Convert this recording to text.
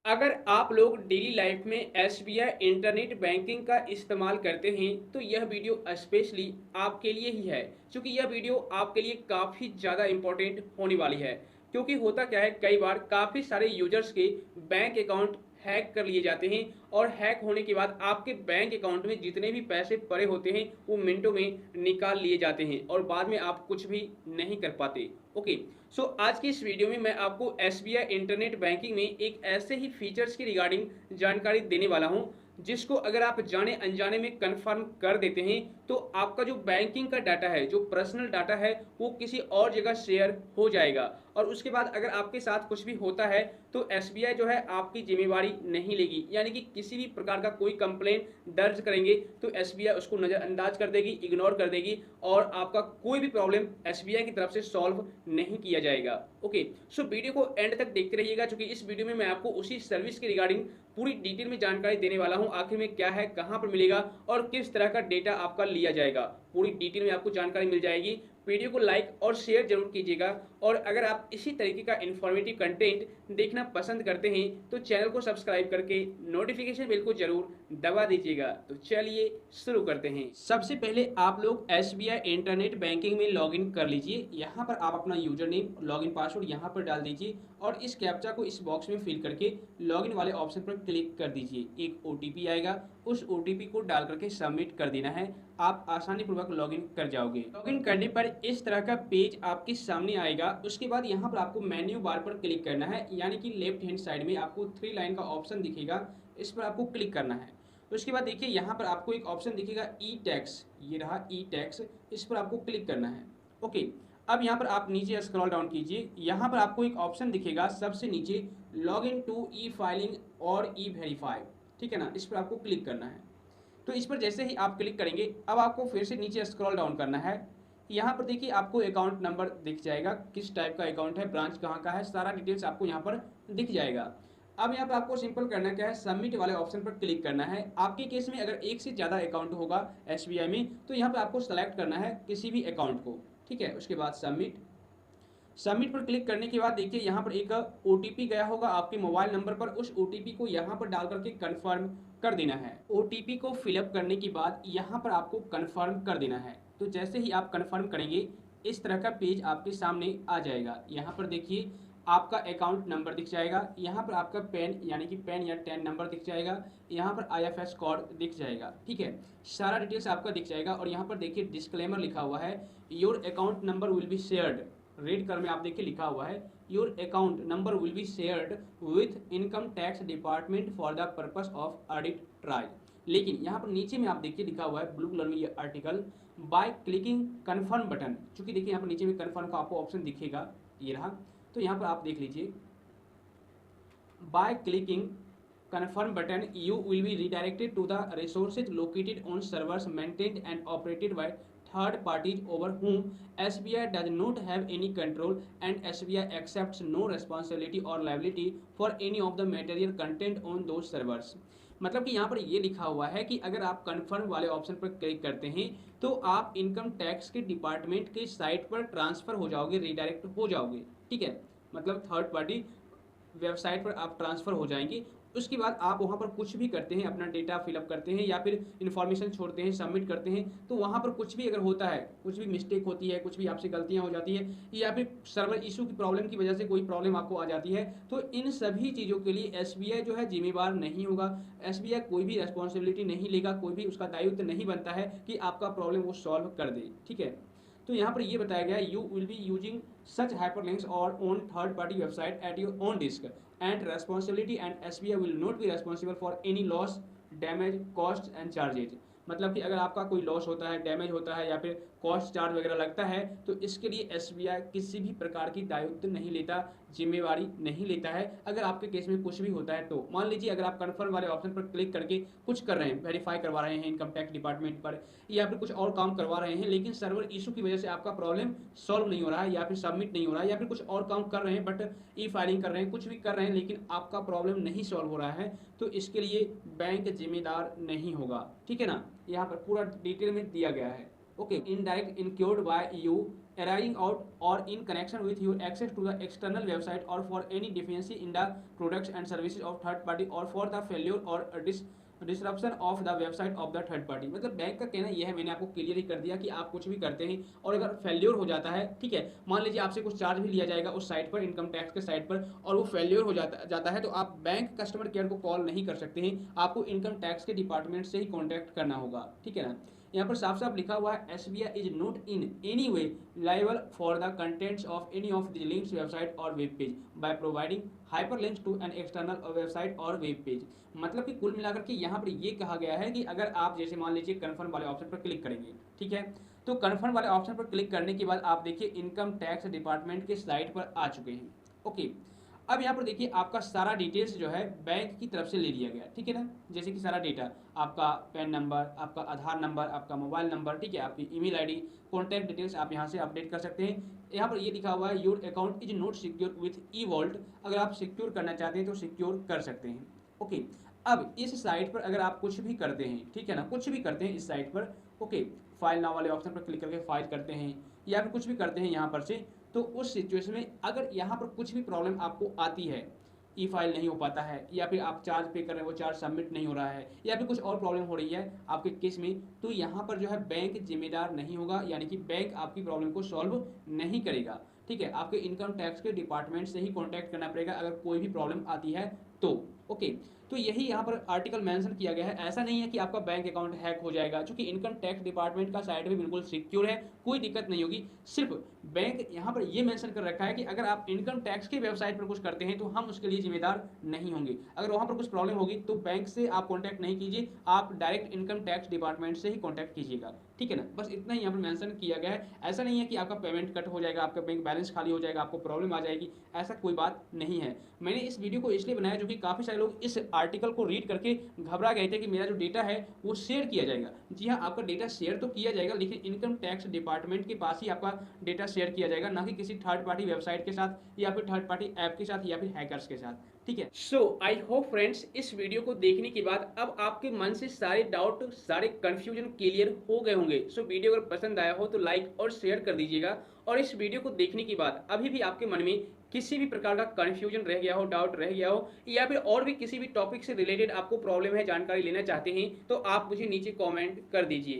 अगर आप लोग डेली लाइफ में एसबीआई इंटरनेट बैंकिंग का इस्तेमाल करते हैं तो यह वीडियो स्पेशली आपके लिए ही है, क्योंकि यह वीडियो आपके लिए काफ़ी ज़्यादा इम्पोर्टेंट होने वाली है। क्योंकि होता क्या है, कई बार काफ़ी सारे यूजर्स के बैंक अकाउंट हैक कर लिए जाते हैं और हैक होने के बाद आपके बैंक अकाउंट में जितने भी पैसे पड़े होते हैं वो मिनटों में निकाल लिए जाते हैं और बाद में आप कुछ भी नहीं कर पाते। ओके, सो आज की इस वीडियो में मैं आपको एसबीआई इंटरनेट बैंकिंग में एक ऐसे ही फीचर्स की रिगार्डिंग जानकारी देने वाला हूं जिसको अगर आप जाने अनजाने में कंफर्म कर देते हैं तो आपका जो बैंकिंग का डाटा है, जो पर्सनल डाटा है, वो किसी और जगह शेयर हो जाएगा और उसके बाद अगर आपके साथ कुछ भी होता है तो एसबीआई जो है आपकी जिम्मेवारी नहीं लेगी, यानी कि किसी भी प्रकार का कोई कंप्लेंट दर्ज करेंगे तो एसबीआई उसको नज़रअंदाज कर देगी, इग्नोर कर देगी और आपका कोई भी प्रॉब्लम एसबीआई की तरफ से सॉल्व नहीं किया जाएगा। ओके, सो वीडियो को एंड तक देखते रहिएगा, क्योंकि इस वीडियो में मैं आपको उसी सर्विस के रिगार्डिंग पूरी डिटेल में जानकारी देने वाला हूं। आखिर में क्या है, कहां पर मिलेगा और किस तरह का डेटा आपका लिया जाएगा, पूरी डिटेल में आपको जानकारी मिल जाएगी। वीडियो को लाइक और शेयर जरूर कीजिएगा और अगर आप इसी तरीके का इन्फॉर्मेटिव कंटेंट देखना पसंद करते हैं तो चैनल को सब्सक्राइब करके नोटिफिकेशन बेल को जरूर दबा दीजिएगा। तो चलिए शुरू करते हैं। सबसे पहले आप लोग एसबीआई इंटरनेट बैंकिंग में लॉगिन कर लीजिए। यहाँ पर आप अपना यूजर नेम, लॉगिन पासवर्ड यहाँ पर डाल दीजिए और इस कैप्चा को इस बॉक्स में फिल करके लॉगिन वाले ऑप्शन पर क्लिक कर दीजिए। एक ओटीपी आएगा, उस ओटीपी को डाल करके सबमिट कर देना है। आप आसानी पूर्वक लॉगिन कर जाओगे। लॉगिन करने पर इस तरह का पेज आपके सामने आएगा। उसके बाद यहाँ पर आपको मेन्यू बार पर क्लिक करना है, यानी कि लेफ्ट हैंड साइड में आपको 3 लाइन का ऑप्शन दिखेगा, इस पर आपको क्लिक करना है। उसके बाद देखिए यहाँ पर आपको एक ऑप्शन दिखेगा ई टैक्स, ये रहा ई टैक्स, इस पर आपको क्लिक करना है। ओके, अब यहाँ पर आप नीचे स्क्रॉल डाउन कीजिए, यहाँ पर आपको एक ऑप्शन दिखेगा सबसे नीचे, log in to e filing और ई वेरीफाई, ठीक है ना, इस पर आपको क्लिक करना है। तो इस पर जैसे ही आप क्लिक करेंगे अब आपको फिर से नीचे स्क्रॉल डाउन करना है। यहाँ पर देखिए आपको अकाउंट नंबर दिख जाएगा, किस टाइप का अकाउंट है, ब्रांच कहाँ का है, सारा डिटेल्स आपको यहाँ पर दिख जाएगा। अब यहाँ पर आपको सिंपल करना क्या है, सबमिट वाले ऑप्शन पर क्लिक करना है। आपके केस में अगर एक से ज़्यादा अकाउंट होगा एसबीआई में तो यहाँ पर आपको सेलेक्ट करना है किसी भी अकाउंट को, ठीक है। उसके बाद सबमिट, सबमिट पर क्लिक करने के बाद देखिए यहाँ पर एक ओटीपी गया होगा आपके मोबाइल नंबर पर, उस ओटीपी को यहाँ पर डाल करके कन्फर्म कर देना है। ओटीपी को फिलअप करने के बाद यहाँ पर आपको कन्फर्म कर देना है। तो जैसे ही आप कन्फर्म करेंगे इस तरह का पेज आपके सामने आ जाएगा। यहाँ पर देखिए आपका अकाउंट नंबर दिख जाएगा, यहाँ पर आपका पैन यानी कि पैन या टैन नंबर दिख जाएगा, यहाँ पर आईएफएस कोड दिख जाएगा, ठीक है, सारा डिटेल्स आपका दिख जाएगा। और यहाँ पर देखिए डिस्क्लेमर लिखा हुआ है, your account number will be shared, red colour में आप देखिए लिखा हुआ है, your account number will be shared with income tax department for the purpose of audit trial. लेकिन यहाँ पर नीचे में आप देखिए लिखा हुआ है ब्लू कलर में ये article, by clicking confirm button, चूंकि देखिए यहाँ पर नीचे में कन्फर्म का आपको ऑप्शन दिखेगा, ये रहा, तो यहाँ पर आप देख लीजिए, by clicking confirm button you will be redirected to the resources located on servers maintained and operated by third parties over whom SBI does not have any control and SBI accepts no responsibility or liability for any of the material content on those servers। मतलब कि यहाँ पर ये लिखा हुआ है कि अगर आप कन्फर्म वाले ऑप्शन पर क्लिक करते हैं तो आप इनकम टैक्स के डिपार्टमेंट के साइट पर ट्रांसफर हो जाओगे, रिडायरेक्ट हो जाओगे, ठीक है, मतलब थर्ड पार्टी वेबसाइट पर आप ट्रांसफ़र हो जाएंगे। उसके बाद आप वहाँ पर कुछ भी करते हैं, अपना डेटा फिलअप करते हैं या फिर इन्फॉर्मेशन छोड़ते हैं, सबमिट करते हैं, तो वहाँ पर कुछ भी अगर होता है, कुछ भी मिस्टेक होती है, कुछ भी आपसे गलतियाँ हो जाती है या फिर सर्वर इशू की प्रॉब्लम की वजह से कोई प्रॉब्लम आपको आ जाती है, तो इन सभी चीज़ों के लिए एसबीआई जो है जिम्मेवार नहीं होगा। एसबीआई कोई भी रेस्पॉन्सिबिलिटी नहीं लेगा, कोई भी उसका दायित्व नहीं बनता है कि आपका प्रॉब्लम वो सॉल्व कर दे, ठीक है। तो यहाँ पर ये बताया गया है, you will be using such hyperlinks और on third party website at your own risk and responsibility and SBI will not be responsible for any loss, damage, cost and charges. मतलब कि अगर आपका कोई लॉस होता है, डैमेज होता है या फिर कॉस्ट चार्ज वगैरह लगता है तो इसके लिए एसबीआई किसी भी प्रकार की दायित्व नहीं लेता, जिम्मेवारी नहीं लेता है। अगर आपके केस में कुछ भी होता है तो मान लीजिए अगर आप कन्फर्म वाले ऑप्शन पर क्लिक करके कुछ कर रहे हैं, वेरीफाई करवा रहे हैं इनकम टैक्स डिपार्टमेंट पर या फिर कुछ और काम करवा रहे हैं, लेकिन सर्वर इशू की वजह से आपका प्रॉब्लम सॉल्व नहीं हो रहा है या फिर सबमिट नहीं हो रहा है या फिर कुछ और काम कर रहे हैं बट ई फाइलिंग कर रहे हैं, कुछ भी कर रहे हैं लेकिन आपका प्रॉब्लम नहीं सॉल्व हो रहा है, तो इसके लिए बैंक जिम्मेदार नहीं होगा, ठीक है ना। यहाँ पर पूरा डिटेल में दिया गया है। Okay, indirect incurred by you arising out or in connection with your access to the external website or for any deficiency in the products and services of third party or for the failure or disruption of the website of the third party. मतलब bank का कहना यह है, मैंने आपको clear ही कर दिया कि आप कुछ भी करते हैं और अगर फेल्योर हो जाता है, ठीक है, मान लीजिए आपसे कुछ चार्ज भी लिया जाएगा उस साइट पर, इनकम टैक्स के साइट पर, और वो फेल्योर हो जाता है तो आप बैंक कस्टमर केयर को कॉल नहीं कर सकते हैं, आपको इनकम टैक्स के डिपार्टमेंट से ही कॉन्टैक्ट करना होगा, ठीक है ना। यहाँ पर साफ साफ लिखा हुआ है SBI is not in any way liable for the contents of any of the links website or web page by providing hyperlinks to an external website or web page. मतलब कि कुल मिलाकर के यहाँ पर ये कहा गया है कि अगर आप जैसे मान लीजिए कन्फर्म वाले ऑप्शन पर क्लिक करेंगे, ठीक है, तो कन्फर्म वाले ऑप्शन पर क्लिक करने के बाद आप देखिए इनकम टैक्स डिपार्टमेंट के साइट पर आ चुके हैं। ओके, अब यहाँ पर देखिए आपका सारा डिटेल्स जो है बैंक की तरफ से ले लिया गया, ठीक है ना। जैसे कि सारा डेटा, आपका पैन नंबर, आपका आधार नंबर, आपका मोबाइल नंबर, ठीक है, आपकी ईमेल आईडी, कॉन्टैक्ट डिटेल्स आप यहाँ से अपडेट कर सकते हैं। यहाँ पर ये लिखा हुआ है your account is not secure with e vault, अगर आप सिक्योर करना चाहते हैं तो सिक्योर कर सकते हैं। ओके, अब इस साइट पर अगर आप कुछ भी करते हैं, ठीक है ना, कुछ भी करते हैं इस साइट पर, ओके, फाइल नाउ वाले ऑप्शन पर क्लिक करके फाइल करते हैं या फिर कुछ भी करते हैं यहाँ पर से, तो उस सिचुएशन में अगर यहाँ पर कुछ भी प्रॉब्लम आपको आती है, ई फाइल नहीं हो पाता है या फिर आप चार्ज पे कर रहे हो वो चार्ज सबमिट नहीं हो रहा है या फिर कुछ और प्रॉब्लम हो रही है आपके केस में, तो यहाँ पर जो है बैंक जिम्मेदार नहीं होगा, यानी कि बैंक आपकी प्रॉब्लम को सॉल्व नहीं करेगा, ठीक है। आपके इनकम टैक्स के डिपार्टमेंट से ही कॉन्टैक्ट करना पड़ेगा अगर कोई भी प्रॉब्लम आती है तो। ओके, तो यही यहाँ पर आर्टिकल मेंशन किया गया है। ऐसा नहीं है कि आपका बैंक अकाउंट हैक हो जाएगा, क्योंकि इनकम टैक्स डिपार्टमेंट का साइट भी बिल्कुल सिक्योर है, कोई दिक्कत नहीं होगी। सिर्फ बैंक यहाँ पर ये मेंशन कर रखा है कि अगर आप इनकम टैक्स की वेबसाइट पर कुछ करते हैं तो हम उसके लिए जिम्मेदार नहीं होंगे। अगर वहाँ पर कुछ प्रॉब्लम होगी तो बैंक से आप कॉन्टैक्ट नहीं कीजिए, आप डायरेक्ट इनकम टैक्स डिपार्टमेंट से ही कॉन्टैक्ट कीजिएगा, ठीक है ना। बस इतना ही यहाँ पर मेंशन किया गया है। ऐसा नहीं है कि आपका पेमेंट कट हो जाएगा, आपका बैंक बैलेंस खाली हो जाएगा, आपको प्रॉब्लम आ जाएगी, ऐसा कोई बात नहीं है। मैंने इस वीडियो को इसलिए बनाया जो कि काफ़ी सारे लोग इस आर्टिकल को रीड करके घबरा गए थे कि मेरा जो डेटा है वो शेयर किया जाएगा। जी हाँ, आपका डेटा शेयर तो किया जाएगा, लेकिन इनकम टैक्स डिपार्टमेंट के पास ही आपका डेटा शेयर किया जाएगा, ना कि किसी थर्ड पार्टी वेबसाइट के साथ या फिर थर्ड पार्टी ऐप के साथ या फिर हैकर्स के साथ, ठीक है। सो आई होप फ्रेंड्स, इस वीडियो को देखने के बाद अब आपके मन से सारे डाउट, सारे कंफ्यूजन क्लियर हो गए होंगे। सो वीडियो अगर पसंद आया हो तो लाइक और शेयर कर दीजिएगा, और इस वीडियो को देखने के बाद अभी भी आपके मन में किसी भी प्रकार का कंफ्यूजन रह गया हो, डाउट रह गया हो, या फिर और भी किसी भी टॉपिक से रिलेटेड आपको प्रॉब्लम है, जानकारी लेना चाहते हैं, तो आप मुझे नीचे कमेंट कर दीजिए।